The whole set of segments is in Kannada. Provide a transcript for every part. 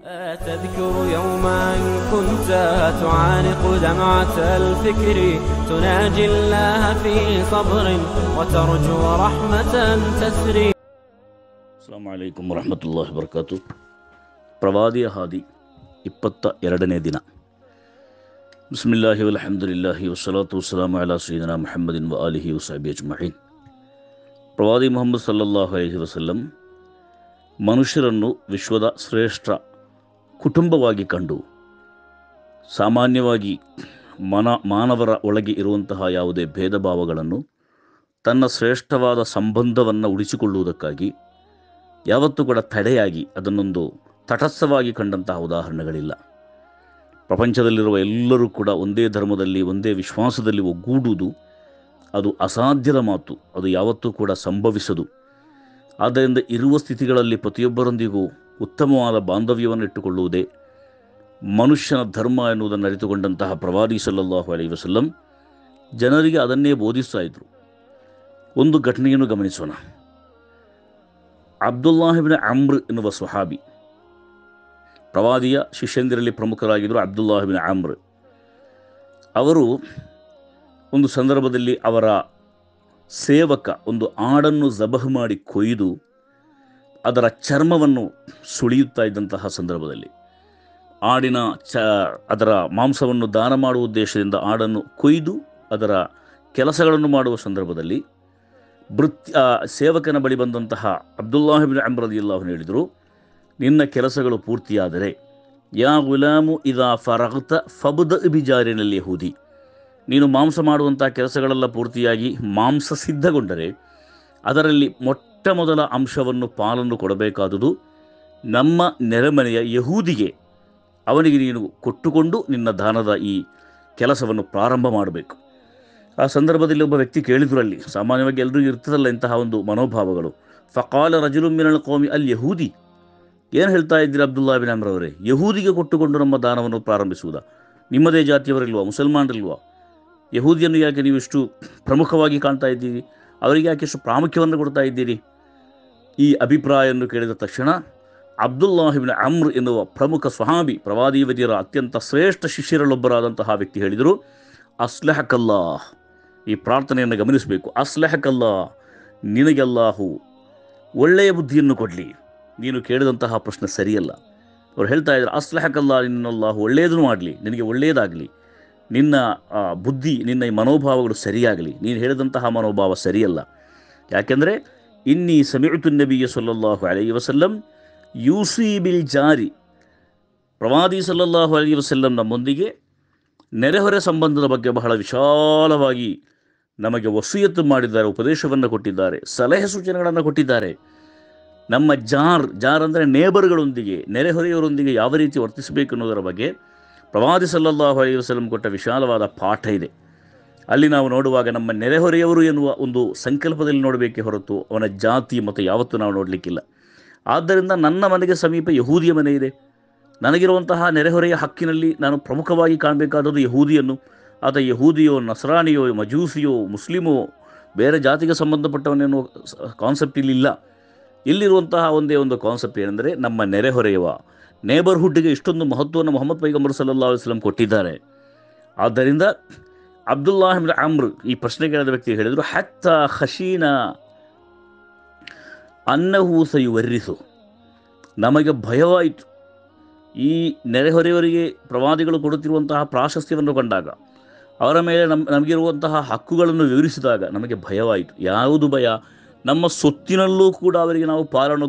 تذكر يوما كنت تعانق دمعة الفكر تناجي الله في صبر وترجو رحمة تسري. ಅಸ್ಸಲಾಮು ಅಲೈಕುಂ ವರಹಮತುಲ್ಲಾಹಿ ವಬರಕಾತು. ಪ್ರವಾದಿಯ ಹಾದಿ 22ನೇ ದಿನ. ಬಿಸ್ಮಿಲ್ಲಾಹಿ ವಲ್ಹಮ್ದುಲಿಲ್ಲಾಹಿ ವಸ್ಸಲಾತು ವಸ್ಸಲಾಮು ಅಲಾ ಸಯ್ಯಿದಿನಾ ಮುಹಮ್ಮದಿನ್ ವ ಆಲಿಹಿ ವಸಹ್ಬಿಹಿ ಅಜ್ಮഈನ್. ಪ್ರವಾದಿ ಮುಹಮ್ಮದ್ ಸಲ್ಲಲ್ಲಾಹು ಅಲೈಹಿ ವಸಲ್ಲಂ ಮನುಷ್ಯರನ್ನು ವಿಶ್ವದ ಶ್ರೇಷ್ಠ ಕುಟುಂಬವಾಗಿ ಕಂಡು ಸಾಮಾನ್ಯವಾಗಿ ಮಾನವರ ಒಳಗೆ ಇರುವಂತಹ ಯಾವುದೇ ಭೇದ ಭಾವಗಳನ್ನು ತನ್ನ ಶ್ರೇಷ್ಠವಾದ ಸಂಬಂಧವನ್ನು ಉಳಿಸಿಕೊಳ್ಳುವುದಕ್ಕಾಗಿ ಯಾವತ್ತೂ ಕೂಡ ತಡೆಯಾಗಿ ಅದನ್ನೊಂದು ತಟಸ್ಥವಾಗಿ ಕಂಡಂತಹ ಉದಾಹರಣೆಗಳಿಲ್ಲ. ಪ್ರಪಂಚದಲ್ಲಿರುವ ಎಲ್ಲರೂ ಕೂಡ ಒಂದೇ ಧರ್ಮದಲ್ಲಿ ಒಂದೇ ವಿಶ್ವಾಸದಲ್ಲಿ ಒಗ್ಗೂಡುವುದು ಅದು ಅಸಾಧ್ಯದ ಮಾತು, ಅದು ಯಾವತ್ತೂ ಕೂಡ ಸಂಭವಿಸದು. ಆದ್ದರಿಂದ ಇರುವ ಸ್ಥಿತಿಗಳಲ್ಲಿ ಪ್ರತಿಯೊಬ್ಬರೊಂದಿಗೂ ಉತ್ತಮವಾದ ಬಾಂಧವ್ಯವನ್ನು ಇಟ್ಟುಕೊಳ್ಳುವುದೇ ಮನುಷ್ಯನ ಧರ್ಮ ಎನ್ನುವುದನ್ನು ಅರಿತುಕೊಂಡಂತಹ ಪ್ರವಾದಿ ಸಲ್ಲಲ್ಲಾಹು ಅಲೈಹಿ ವಸಲ್ಲಂ ಜನರಿಗೆ ಅದನ್ನೇ ಬೋಧಿಸ್ತಾ ಇದ್ದರು. ಒಂದು ಘಟನೆಯನ್ನು ಗಮನಿಸೋಣ. ಅಬ್ದುಲ್ಲಾಹ್ ಇಬ್ನ್ ಅಮ್ರ್ ಎನ್ನುವ ಸ್ವಹಾಬಿ, ಪ್ರವಾದಿಯ ಶಿಷ್ಯಂದಿರಲ್ಲಿ ಪ್ರಮುಖರಾಗಿದ್ದರು ಅಬ್ದುಲ್ಲಾಹ್ ಇಬ್ನ್ ಅಮ್ರ್. ಅವರು ಒಂದು ಸಂದರ್ಭದಲ್ಲಿ ಅವರ ಸೇವಕ ಒಂದು ಆಡನ್ನು ಜಬಹ್ ಮಾಡಿ ಕೊಯ್ದು ಅದರ ಚರ್ಮವನ್ನು ಸುಳಿಯುತ್ತಾ ಇದ್ದಂತಹ ಸಂದರ್ಭದಲ್ಲಿ ಆಡಿನ ಅದರ ಮಾಂಸವನ್ನು ದಾನ ಮಾಡುವ ಉದ್ದೇಶದಿಂದ ಆಡನ್ನು ಕೊಯ್ದು ಅದರ ಕೆಲಸಗಳನ್ನು ಮಾಡುವ ಸಂದರ್ಭದಲ್ಲಿ ಸೇವಕನ ಬಳಿ ಬಂದಂತಹ ಅಬ್ದುಲ್ಲಾಹ್ ಇಬ್ನ್ ಅಮ್ರ್ ರದಿಯಲ್ಲಾಹು ಅನ್ಹು ಹೇಳಿದರು, ನಿನ್ನ ಕೆಲಸಗಳು ಪೂರ್ತಿಯಾದರೆ ಯಾ ಗುಲಾಮು ಇದಾ ಫರಗ್ತ ಫಬ್ದ ಬಿಜಾರಿನಲ್ಲಿ ಯಹೂದಿ, ನೀನು ಮಾಂಸ ಮಾಡುವಂಥ ಕೆಲಸಗಳೆಲ್ಲ ಪೂರ್ತಿಯಾಗಿ ಮಾಂಸ ಸಿದ್ಧಗೊಂಡರೆ ಅದರಲ್ಲಿ ಮೊಟ್ಟ ಮೊದಲ ಅಂಶವನ್ನು ಪಾಲನ್ನು ಕೊಡಬೇಕಾದುದು ನಮ್ಮ ನೆರೆಮನೆಯ ಯಹೂದಿಗೆ. ಅವನಿಗೆ ನೀನು ಕೊಟ್ಟುಕೊಂಡು ನಿನ್ನ ದಾನದ ಈ ಕೆಲಸವನ್ನು ಪ್ರಾರಂಭ ಮಾಡಬೇಕು. ಆ ಸಂದರ್ಭದಲ್ಲಿ ಒಬ್ಬ ವ್ಯಕ್ತಿ ಕೇಳಿದ್ರು, ಅಲ್ಲಿ ಸಾಮಾನ್ಯವಾಗಿ ಎಲ್ಲರಿಗೂ ಇರ್ತದಲ್ಲ ಇಂತಹ ಒಂದು ಮನೋಭಾವಗಳು. ಫಕಾಲ ರಜುಲುಂ ಮಿನಲ್ ಕೌಮಿ ಅಲ್ ಯಹೂದಿ, ಏನು ಹೇಳ್ತಾ ಇದ್ದೀರಿ ಅಬ್ದುಲ್ಲಾ ಬಿನ್ ಅಮ್ರ್ ಅವರೇ, ಯಹೂದಿಗೆ ಕೊಟ್ಟುಕೊಂಡು ನಮ್ಮ ದಾನವನ್ನು ಪ್ರಾರಂಭಿಸುವುದಾ? ನಿಮ್ಮದೇ ಜಾತಿಯವರಿಲ್ವಾ, ಮುಸಲ್ಮಾನರಿಲ್ವಾ? ಯಹೂದಿಯನ್ನು ಯಾಕೆ ನೀವು ಇಷ್ಟು ಪ್ರಮುಖವಾಗಿ ಕಾಣ್ತಾ ಇದ್ದೀರಿ, ಅವರಿಗೆ ಯಾಕೆ ಇಷ್ಟು ಪ್ರಾಮುಖ್ಯವನ್ನು ಕೊಡ್ತಾ ಇದ್ದೀರಿ? ಈ ಅಭಿಪ್ರಾಯವನ್ನು ಕೇಳಿದ ತಕ್ಷಣ ಅಬ್ದುಲ್ಲಾಹ್ ಇಬ್ನ್ ಅಮ್ರ್ ಎನ್ನುವ ಪ್ರಮುಖ ಸ್ವಹಾಬಿ, ಪ್ರವಾದಿ ವರಿಯರ ಅತ್ಯಂತ ಶ್ರೇಷ್ಠ ಶಿಷ್ಯರಲ್ಲೊಬ್ಬರಾದಂತಹ ವ್ಯಕ್ತಿ ಹೇಳಿದರು, ಅಸ್ಲಹಕಲ್ಲಾಹ್, ಈ ಪ್ರಾರ್ಥನೆಯನ್ನು ಗಮನಿಸಬೇಕು. ಅಸ್ಲಹಕಲ್ಲಾಹ್, ನಿನಗೆಲ್ಲಾಹು ಒಳ್ಳೆಯ ಬುದ್ಧಿಯನ್ನು ಕೊಡಲಿ, ನೀನು ಕೇಳಿದಂತಹ ಪ್ರಶ್ನೆ ಸರಿಯಲ್ಲ. ಅವ್ರು ಹೇಳ್ತಾ ಇದ್ದಾರೆ, ಅಸ್ಲಹಕಲ್ಲಾ, ನಿನ್ನಲ್ಲಾಹು ಒಳ್ಳೆಯದನ್ನು ಮಾಡಲಿ, ನಿನಗೆ ಒಳ್ಳೆಯದಾಗಲಿ, ನಿನ್ನ ಬುದ್ಧಿ, ನಿನ್ನ ಈ ಮನೋಭಾವಗಳು ಸರಿಯಾಗಲಿ, ನೀನು ಹೇಳಿದಂತಹ ಮನೋಭಾವ ಸರಿಯಲ್ಲ. ಯಾಕೆಂದರೆ ಇನ್ನಿ ಸಮಿಅತು ನಬಿಯ ಸಲ್ಲಲ್ಲಾಹು ಅಲೈಹಿ ವಸಲ್ಲಂ ಯೂಸಿ ಬಿಲ್ ಜಾರಿ, ಪ್ರವಾದಿ ಸಲ್ಲಲ್ಲಾಹು ಅಲೈಹಿ ವಸಲ್ಲಂ ನಮ್ಮೊಂದಿಗೆ ನೆರೆಹೊರೆ ಸಂಬಂಧದ ಬಗ್ಗೆ ಬಹಳ ವಿಶಾಲವಾಗಿ ನಮಗೆ ವಸಿಯತ್ತು ಮಾಡಿದ್ದಾರೆ, ಉಪದೇಶವನ್ನು ಕೊಟ್ಟಿದ್ದಾರೆ, ಸಲಹೆ ಸೂಚನೆಗಳನ್ನು ಕೊಟ್ಟಿದ್ದಾರೆ. ನಮ್ಮ ಜಾರ್ ಅಂದರೆ ನೇಬರ್ಗಳೊಂದಿಗೆ, ನೆರೆಹೊರೆಯವರೊಂದಿಗೆ ಯಾವ ರೀತಿ ವರ್ತಿಸಬೇಕು ಅನ್ನೋದರ ಬಗ್ಗೆ ಪ್ರವಾದಿ ಸಲ್ಲಲ್ಲಾಹು ಅಲೈಹಿ ವಸಲ್ಲಂ ಕೊಟ್ಟ ವಿಶಾಲವಾದ ಪಾಠ ಇದೆ. ಅಲ್ಲಿ ನಾವು ನೋಡುವಾಗ ನಮ್ಮ ನೆರೆಹೊರೆಯವರು ಎನ್ನುವ ಒಂದು ಸಂಕಲ್ಪದಲ್ಲಿ ನೋಡಬೇಕೇ ಹೊರತು ಅವನ ಜಾತಿ ಮತ್ತು ಯಾವತ್ತೂ ನಾವು ನೋಡಲಿಕ್ಕಿಲ್ಲ. ಆದ್ದರಿಂದ ನನ್ನ ಮನೆಗೆ ಸಮೀಪ ಯಹೂದಿಯ ಮನೆ ಇದೆ, ನನಗಿರುವಂತಹ ನೆರೆಹೊರೆಯ ಹಕ್ಕಿನಲ್ಲಿ ನಾನು ಪ್ರಮುಖವಾಗಿ ಕಾಣಬೇಕಾದದ್ದು ಯಹೂದಿಯನ್ನು. ಆತ ಯಹೂದಿಯೋ, ನಸ್ರಾನಿಯೋ, ಮಜೂಸಿಯೋ, ಮುಸ್ಲಿಮೋ, ಬೇರೆ ಜಾತಿಗೆ ಸಂಬಂಧಪಟ್ಟವನೇನೋ ಕಾನ್ಸೆಪ್ಟ್ ಇಲ್ಲಿಲ್ಲ. ಇಲ್ಲಿರುವಂತಹ ಒಂದೇ ಒಂದು ಕಾನ್ಸೆಪ್ಟ್ ಏನೆಂದರೆ ನಮ್ಮ ನೆರೆಹೊರೆಯವ, ನೇಬರ್ಹುಡ್ಗೆ ಇಷ್ಟೊಂದು ಮಹತ್ವವನ್ನು ಮೊಹಮ್ಮದ್ ಪೈಗಂಬರ್ ಸಲ್ಲಲ್ಲಾಹು ಅಲೈಹಿ ವಸಲ್ಲಂ ಕೊಟ್ಟಿದ್ದಾರೆ. ಆದ್ದರಿಂದ ಅಬ್ದುಲ್ಲಾಹ್ ಇಬ್ನ್ ಅಮ್ರ್ ಈ ಪ್ರಶ್ನೆ ಕೇಳಿದ ವ್ಯಕ್ತಿ ಹೇಳಿದರು, ಹತ್ತ ಖಶೀನಾ ಅನ್ನಹು ಸಯುವರ್ರಿಸು, ನಮಗೆ ಭಯವಾಯಿತು ಈ ನೆರೆಹೊರೆಯವರಿಗೆ ಪ್ರವಾದಿಗಳು ಕೊಡುತ್ತಿರುವಂತಹ ಪ್ರಾಶಸ್ತ್ಯವನ್ನು ಕಂಡಾಗ, ಅವರ ಮೇಲೆ ನಮಗಿರುವಂತಹ ಹಕ್ಕುಗಳನ್ನು ವಿವರಿಸಿದಾಗ ನಮಗೆ ಭಯವಾಯಿತು. ಯಾವುದು ಭಯ? ನಮ್ಮ ಸೊತ್ತಿನಲ್ಲೂ ಕೂಡ ಅವರಿಗೆ ನಾವು ಪಾಲನ್ನು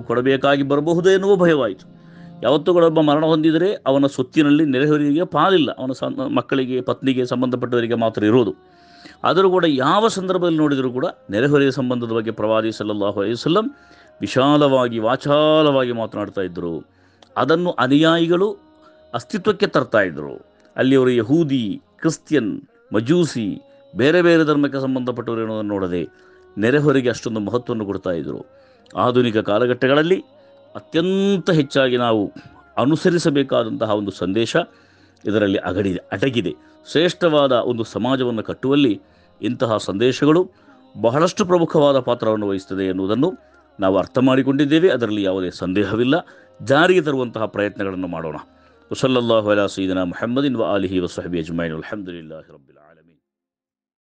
ಕೊಡಬೇಕಾಗಿ ಬರಬಹುದು ಎನ್ನುವ ಭಯವಾಯಿತು. ಯಾವತ್ತೂ ಕೂಡ ಒಬ್ಬ ಮರಣ ಹೊಂದಿದರೆ ಅವನ ಸೊತ್ತಿನಲ್ಲಿ ನೆರೆಹೊರೆಯವರಿಗೆ ಪಾಲಿಲ್ಲ, ಅವನ ಮಕ್ಕಳಿಗೆ, ಪತ್ನಿಗೆ ಸಂಬಂಧಪಟ್ಟವರಿಗೆ ಮಾತ್ರ ಇರೋದು. ಆದರೂ ಕೂಡ ಯಾವ ಸಂದರ್ಭದಲ್ಲಿ ನೋಡಿದರೂ ಕೂಡ ನೆರೆಹೊರೆಯ ಸಂಬಂಧದ ಬಗ್ಗೆ ಪ್ರವಾದಿ ಸಲ್ಲಲ್ಲಾಹು ಅಲೈಹಿ ವಸಲ್ಲಂ ವಿಶಾಲವಾಗಿ, ವಾಚಾಲವಾಗಿ ಮಾತನಾಡ್ತಾ ಇದ್ದರು. ಅದನ್ನು ಅನುಯಾಯಿಗಳು ಅಸ್ತಿತ್ವಕ್ಕೆ ತರ್ತಾ ಇದ್ದರು. ಅಲ್ಲಿಯವರು ಯಹೂದಿ, ಕ್ರಿಶ್ಚಿಯನ್, ಮಜೂಸಿ, ಬೇರೆ ಬೇರೆ ಧರ್ಮಕ್ಕೆ ಸಂಬಂಧಪಟ್ಟವರು ಎನ್ನುವುದನ್ನು ನೋಡದೆ ನೆರೆಹೊರೆಗೆ ಅಷ್ಟೊಂದು ಮಹತ್ವವನ್ನು ಕೊಡ್ತಾ ಇದ್ದರು. ಆಧುನಿಕ ಕಾಲಘಟ್ಟಗಳಲ್ಲಿ ಅತ್ಯಂತ ಹೆಚ್ಚಾಗಿ ನಾವು ಅನುಸರಿಸಬೇಕಾದಂತಹ ಒಂದು ಸಂದೇಶ ಇದರಲ್ಲಿ ಅಡಗಿದೆ. ಶ್ರೇಷ್ಠವಾದ ಒಂದು ಸಮಾಜವನ್ನು ಕಟ್ಟುವಲ್ಲಿ ಇಂತಹ ಸಂದೇಶಗಳು ಬಹಳಷ್ಟು ಪ್ರಮುಖವಾದ ಪಾತ್ರವನ್ನು ವಹಿಸುತ್ತದೆ ಎನ್ನುವುದನ್ನು ನಾವು ಅರ್ಥ ಮಾಡಿಕೊಂಡಿದ್ದೇವೆ. ಅದರಲ್ಲಿ ಯಾವುದೇ ಸಂದೇಹವಿಲ್ಲ. ಜಾರಿಗೆ ತರುವಂತಹ ಪ್ರಯತ್ನಗಳನ್ನು ಮಾಡೋಣ. ವಸಲ್ಲಲ್ಲಾಹು ಅಲಾ ಸಯ್ಯಿದಿನಾ ಮುಹಮ್ಮದಿನ್ ವ ಆಲಿಹಿ ವಸಹ್ಬಿಹಿ ಅಜ್ಮഈನ್. ಅಲ್ಹಮ್ದುಲಿಲ್ಲಾಹಿ ರಬ್ಬಿಲ್ ಆಲಮೀನ್.